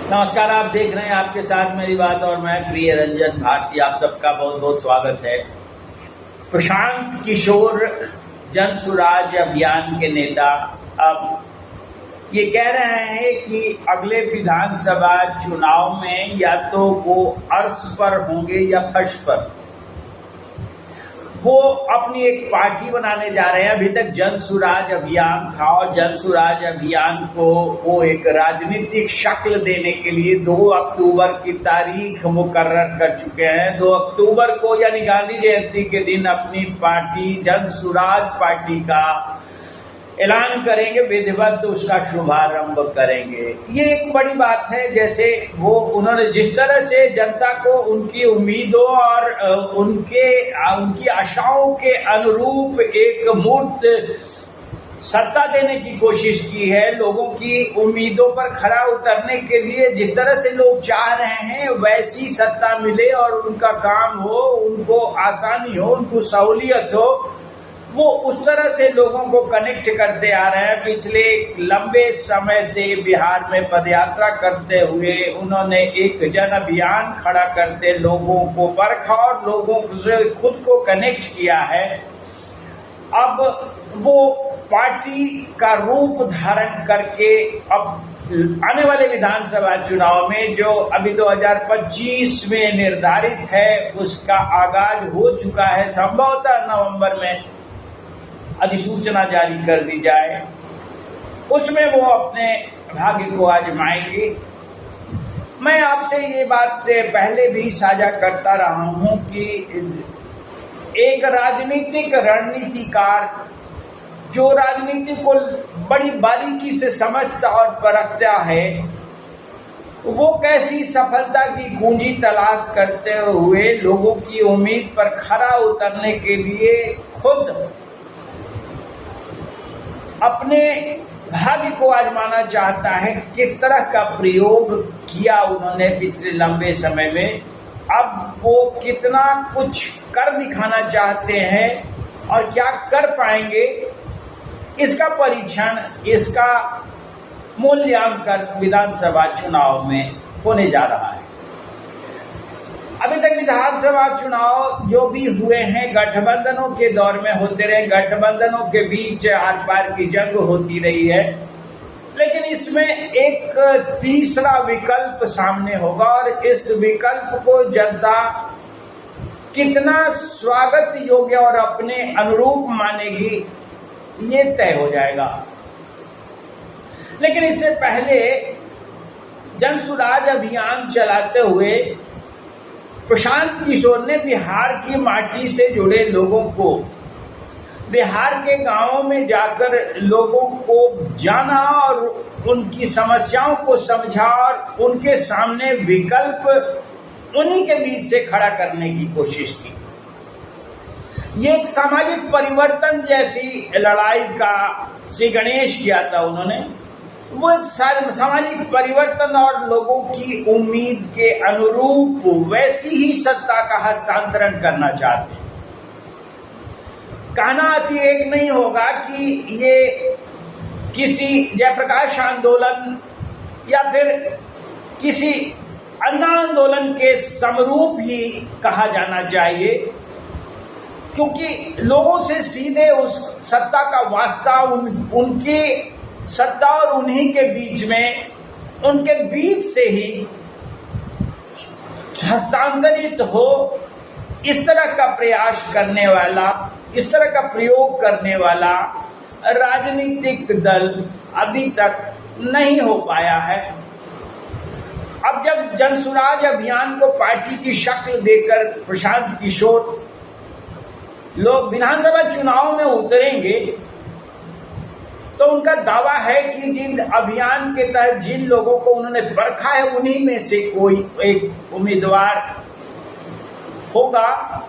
नमस्कार, आप देख रहे हैं आपके साथ मेरी बात और मैं प्रिय रंजन भारती। आप सबका बहुत बहुत स्वागत है। प्रशांत किशोर जन सुराज अभियान के नेता अब ये कह रहे हैं कि अगले विधानसभा चुनाव में या तो वो अर्श पर होंगे या फर्श पर। वो अपनी एक पार्टी बनाने जा रहे हैं। अभी तक जन सुराज अभियान था और जन सुराज अभियान को वो एक राजनीतिक शक्ल देने के लिए 2 अक्टूबर की तारीख मुकर्रर कर चुके हैं। 2 अक्टूबर को यानी गांधी जयंती के दिन अपनी पार्टी जन सुराज पार्टी का ऐलान करेंगे, विधिवत उसका शुभारंभ करेंगे। ये एक बड़ी बात है। जैसे वो उन्होंने जिस तरह से जनता को उनकी उम्मीदों और उनकी आशाओं के अनुरूप एक मूर्त सत्ता देने की कोशिश की है, लोगों की उम्मीदों पर खरा उतरने के लिए जिस तरह से लोग चाह रहे हैं वैसी सत्ता मिले और उनका काम हो, उनको आसानी हो, उनको सहूलियत हो, वो उस तरह से लोगों को कनेक्ट करते आ रहे हैं। पिछले लंबे समय से बिहार में पदयात्रा करते हुए उन्होंने एक जन अभियान खड़ा करते लोगों को परखा और लोगों से खुद को कनेक्ट किया है। अब वो पार्टी का रूप धारण करके अब आने वाले विधानसभा चुनाव में जो अभी 2025 में निर्धारित है उसका आगाज हो चुका है। संभवतः नवंबर में अधिसूचना जारी कर दी जाए, उसमें वो अपने भाग्य को आजमाएंगे। मैं आपसे ये बात पहले भी साझा करता रहा हूं कि एक राजनीतिक रणनीतिकार जो राजनीति को बड़ी बारीकी से समझता और परखता है, वो कैसी सफलता की कुंजी तलाश करते हुए लोगों की उम्मीद पर खरा उतरने के लिए खुद अपने भाग्य को आजमाना चाहता है। किस तरह का प्रयोग किया उन्होंने पिछले लंबे समय में, अब वो कितना कुछ कर दिखाना चाहते हैं और क्या कर पाएंगे, इसका परीक्षण, इसका मूल्यांकन विधानसभा चुनाव में होने जा रहा है। अभी तक विधानसभा चुनाव जो भी हुए हैं गठबंधनों के दौर में होते रहे, गठबंधनों के बीच आर पार की जंग होती रही है, लेकिन इसमें एक तीसरा विकल्प सामने होगा और इस विकल्प को जनता कितना स्वागत योग्य और अपने अनुरूप मानेगी ये तय हो जाएगा। लेकिन इससे पहले जन सुराज अभियान चलाते हुए प्रशांत किशोर ने बिहार की माटी से जुड़े लोगों को, बिहार के गांवों में जाकर लोगों को जाना और उनकी समस्याओं को समझा और उनके सामने विकल्प उन्हीं के बीच से खड़ा करने की कोशिश की। ये एक सामाजिक परिवर्तन जैसी लड़ाई का श्री गणेश किया था उन्होंने। वो एक सामाजिक परिवर्तन और लोगों की उम्मीद के अनुरूप वैसी ही सत्ता का हस्तांतरण करना चाहते हैं। कहना अतिरेक नहीं होगा कि ये किसी जयप्रकाश आंदोलन या फिर किसी अन्ना आंदोलन के समरूप ही कहा जाना चाहिए, क्योंकि लोगों से सीधे उस सत्ता का वास्ता उनकी सत्ता और उन्हीं के बीच में, उनके बीच से ही हस्तांतरित हो, इस तरह का प्रयास करने वाला, इस तरह का प्रयोग करने वाला राजनीतिक दल अभी तक नहीं हो पाया है। अब जब जनसुराज अभियान को पार्टी की शक्ल देकर प्रशांत किशोर लोग विधानसभा चुनाव में उतरेंगे तो उनका दावा है कि जिन अभियान के तहत जिन लोगों को उन्होंने परखा है उन्हीं में से कोई एक उम्मीदवार होगा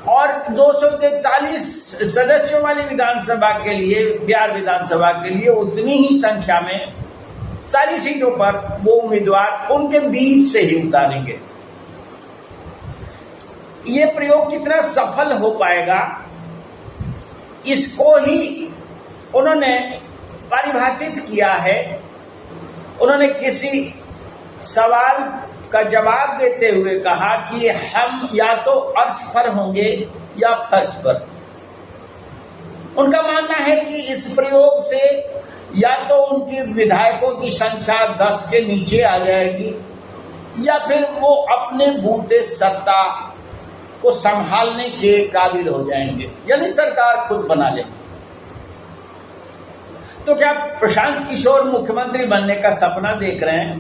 और 243 सदस्यों वाली विधानसभा के लिए, बिहार विधानसभा के लिए उतनी ही संख्या में सारी सीटों पर वो उम्मीदवार उनके बीच से ही उतारेंगे। ये प्रयोग कितना सफल हो पाएगा, इसको ही उन्होंने परिभाषित किया है। उन्होंने किसी सवाल का जवाब देते हुए कहा कि हम या तो अर्श पर होंगे या फर्श पर। उनका मानना है कि इस प्रयोग से या तो उनके विधायकों की संख्या 10 के नीचे आ जाएगी या फिर वो अपने बूते सत्ता को संभालने के काबिल हो जाएंगे, यानी सरकार खुद बना लेंगे। तो क्या प्रशांत किशोर मुख्यमंत्री बनने का सपना देख रहे हैं?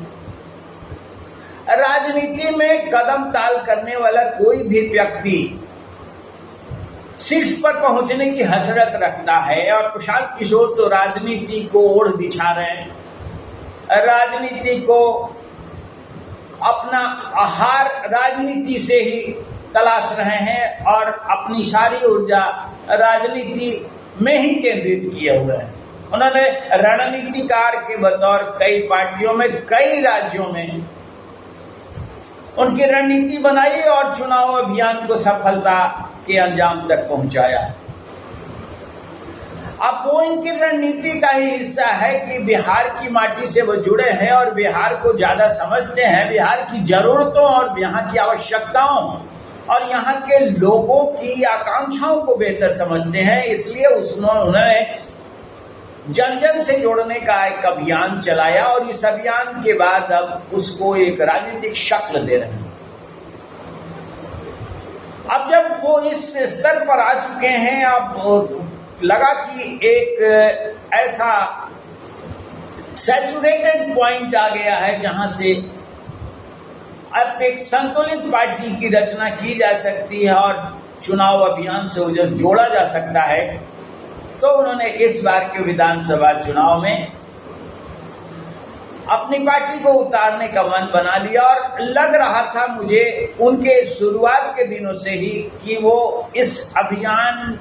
राजनीति में कदम ताल करने वाला कोई भी व्यक्ति शीर्ष पर पहुंचने की हसरत रखता है और प्रशांत किशोर तो राजनीति को ओढ़ बिछा रहे हैं, राजनीति को अपना आहार राजनीति से ही तलाश रहे हैं और अपनी सारी ऊर्जा राजनीति में ही केंद्रित किए हुए हैं। उन्होंने रणनीतिकार के बतौर कई पार्टियों में, कई राज्यों में उनकी रणनीति बनाई और चुनाव अभियान को सफलता के अंजाम तक पहुंचाया। अब वो इनकी रणनीति का ही हिस्सा है कि बिहार की माटी से वो जुड़े हैं और बिहार को ज्यादा समझते हैं, बिहार की जरूरतों और यहाँ की आवश्यकताओं और यहाँ के लोगों की आकांक्षाओं को बेहतर समझते हैं। इसलिए उन्होंने जन जन से जोड़ने का एक अभियान चलाया और इस अभियान के बाद अब उसको एक राजनीतिक शक्ल दे रहे हैं। अब जब वो इस स्तर पर आ चुके हैं, अब लगा कि एक ऐसा सैचुरेटेड पॉइंट आ गया है जहां से अब एक संतुलित पार्टी की रचना की जा सकती है और चुनाव अभियान से उसे जोड़ा जा सकता है। तो उन्होंने इस बार के विधानसभा चुनाव में अपनी पार्टी को उतारने का मन बना लिया और लग रहा था मुझे उनके शुरुआत के दिनों से ही कि वो इस अभियान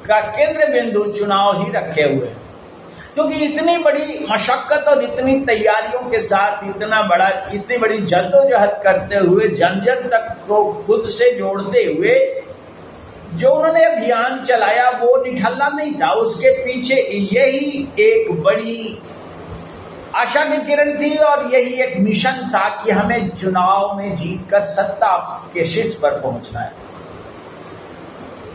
का केंद्र बिंदु चुनाव ही रखे हुए हैं, क्योंकि इतनी बड़ी मशक्कत और इतनी तैयारियों के साथ इतनी बड़ी जद्दोजहद करते हुए जन जन तक को खुद से जोड़ते हुए जो उन्होंने अभियान चलाया वो निठल्ला नहीं था। उसके पीछे यही एक बड़ी आशा की किरण थी और यही एक मिशन था कि हमें चुनाव में जीतकर सत्ता के शीर्ष पर पहुंचना है।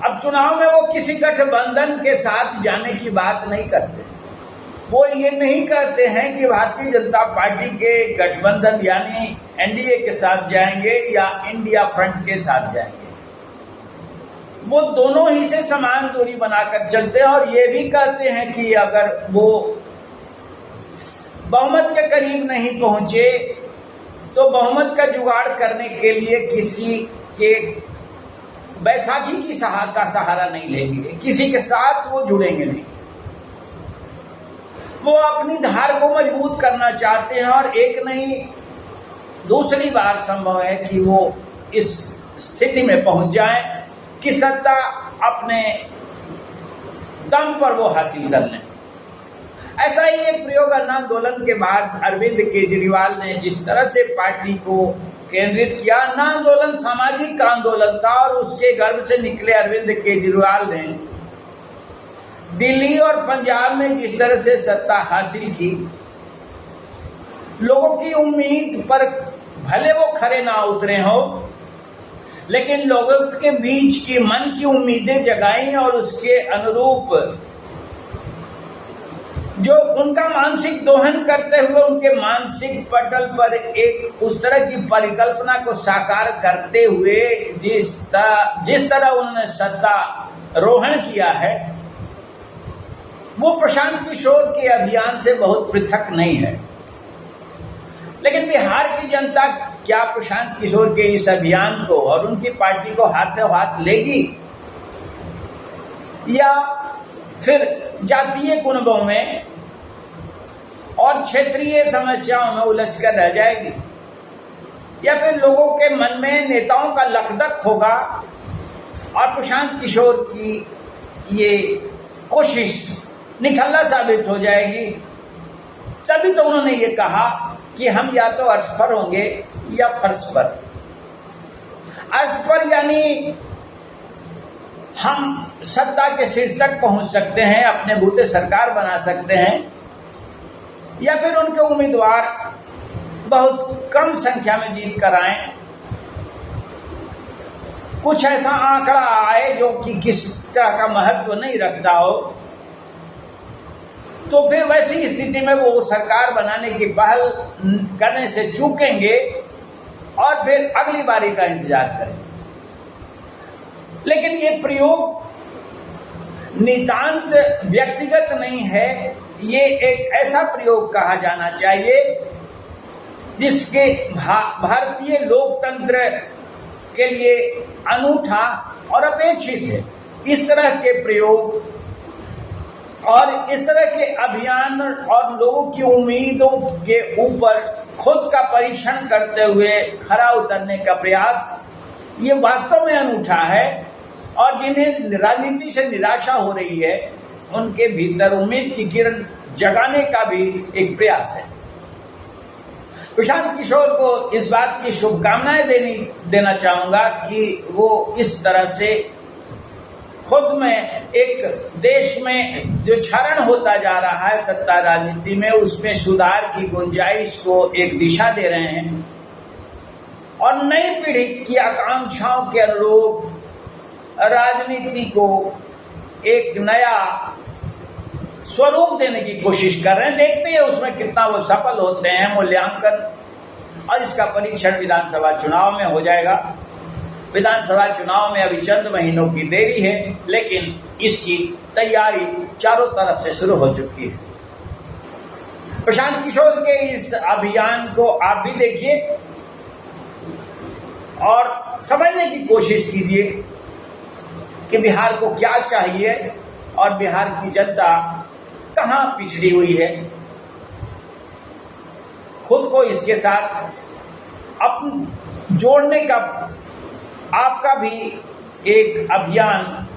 अब चुनाव में वो किसी गठबंधन के साथ जाने की बात नहीं करते। वो ये नहीं कहते हैं कि भारतीय जनता पार्टी के गठबंधन यानी एनडीए के साथ जाएंगे या इंडिया फ्रंट के साथ जाएंगे। वो दोनों ही से समान दूरी बनाकर चलते हैं और ये भी कहते हैं कि अगर वो बहुमत के करीब नहीं पहुंचे तो बहुमत का जुगाड़ करने के लिए किसी के बैसाखी की का सहारा नहीं लेंगे, किसी के साथ वो जुड़ेंगे नहीं। वो अपनी धार को मजबूत करना चाहते हैं और एक नहीं दूसरी बार संभव है कि वो इस स्थिति में पहुंच जाए कि सत्ता अपने दम पर वो हासिल कर लें। ऐसा ही एक प्रयोग अन्न आंदोलन के बाद अरविंद केजरीवाल ने जिस तरह से पार्टी को केंद्रित किया, अन्न आंदोलन सामाजिक आंदोलन था और उसके गर्भ से निकले अरविंद केजरीवाल ने दिल्ली और पंजाब में जिस तरह से सत्ता हासिल की, लोगों की उम्मीद पर भले वो खरे ना उतरे हो, लेकिन लोगों के बीच की मन की उम्मीदें जगाई और उसके अनुरूप जो उनका मानसिक दोहन करते हुए उनके मानसिक पटल पर एक उस तरह की परिकल्पना को साकार करते हुए जिस तरह उन्होंने सत्ता रोहण किया है वो प्रशांत किशोर के अभियान से बहुत पृथक नहीं है। लेकिन बिहार की जनता क्या प्रशांत किशोर के इस अभियान को और उनकी पार्टी को हाथों हाथ लेगी या फिर जातीय कुनबों में और क्षेत्रीय समस्याओं में उलझकर रह जाएगी, या फिर लोगों के मन में नेताओं का लकदक होगा और प्रशांत किशोर की ये कोशिश निठल्ला साबित हो जाएगी। तभी तो उन्होंने ये कहा कि हम या तो अर्श पर होंगे या फर्श पर। अर्श पर यानी हम सत्ता के शीर्ष तक पहुंच सकते हैं, अपने बूते सरकार बना सकते हैं, या फिर उनके उम्मीदवार बहुत कम संख्या में जीत कर आए, कुछ ऐसा आंकड़ा आए जो कि किस तरह का महत्व नहीं रखता हो, तो फिर वैसी स्थिति में वो सरकार बनाने की पहल करने से चूकेंगे और फिर अगली बारी का इंतजार करें। लेकिन ये प्रयोग नितांत व्यक्तिगत नहीं है, ये एक ऐसा प्रयोग कहा जाना चाहिए जिसके भारतीय लोकतंत्र के लिए अनूठा और अपेक्षित है। इस तरह के प्रयोग और इस तरह के अभियान और लोगों की उम्मीदों के ऊपर खुद का परीक्षण करते हुए खरा उतरने का प्रयास, ये वास्तव में अनूठा है और जिन्हें राजनीति से निराशा हो रही है उनके भीतर उम्मीद की किरण जगाने का भी एक प्रयास है। प्रशांत किशोर को इस बात की शुभकामनाएं देना चाहूंगा कि वो इस तरह से खुद में एक देश में जो क्षरण होता जा रहा है सत्ता राजनीति में, उसमें सुधार की गुंजाइश को एक दिशा दे रहे हैं और नई पीढ़ी की आकांक्षाओं के अनुरूप राजनीति को एक नया स्वरूप देने की कोशिश कर रहे हैं। देखते हैं उसमें कितना वो सफल होते हैं, मूल्यांकन और इसका परीक्षण विधानसभा चुनाव में हो जाएगा। विधानसभा चुनाव में अभी चंद महीनों की देरी है, लेकिन इसकी तैयारी चारों तरफ से शुरू हो चुकी है। प्रशांत किशोर के इस अभियान को आप भी देखिए और समझने की कोशिश कीजिए कि बिहार को क्या चाहिए और बिहार की जनता कहां पिछड़ी हुई है। खुद को इसके साथ जोड़ने का आपका भी एक अभियान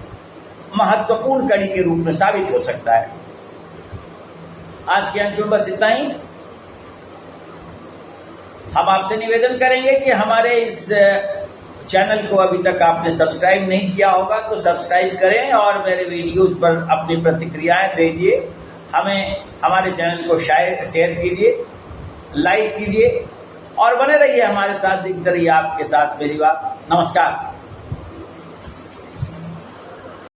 महत्वपूर्ण कड़ी के रूप में साबित हो सकता है। आज के अंक में बस इतना ही। हम आपसे निवेदन करेंगे कि हमारे इस चैनल को अभी तक आपने सब्सक्राइब नहीं किया होगा तो सब्सक्राइब करें और मेरे वीडियोज पर अपनी प्रतिक्रियाएं दीजिए। हमें हमारे चैनल को शेयर कीजिए, लाइक कीजिए और बने रहिए हमारे साथ। दिखते रहिए आपके साथ मेरी बात। नमस्कार।